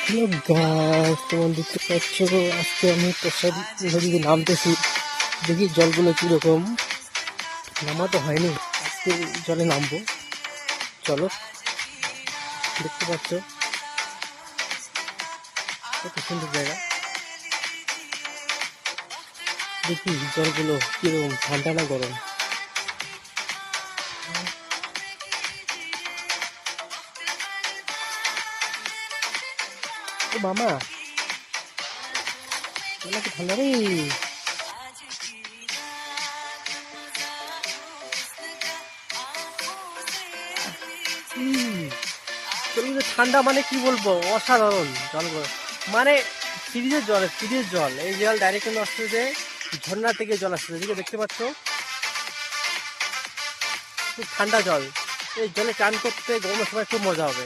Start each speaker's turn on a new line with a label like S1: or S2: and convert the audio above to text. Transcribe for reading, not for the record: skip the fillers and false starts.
S1: Hello guys, তোমার দেখতে পাচ্ছ আজকে আমি প্রসাদ নদীতে নামতেছি। দেখি জলগুলো কিরকম। নামা তো হয়নি, আজকে জলে নামবো। চলো, দেখতে পাচ্ছ কত সুন্দর জায়গা। দেখি জলগুলো কিরকম, ঠান্ডা না গরম। ও মামা, জল কি ঠান্ডা রে। জলগুলো ঠান্ডা মানে কি বলবো, অসাধারণ জল। মানে ফ্রিজের জল। এই জল ডাইরেক্ট কিন্তু আসতেছে ঝর্ণা থেকে জল আসতেছে, যেটা দেখতে পাচ্ছ। খুব ঠান্ডা জল। এই জলে চান করতে গরমের সময় খুব মজা হবে।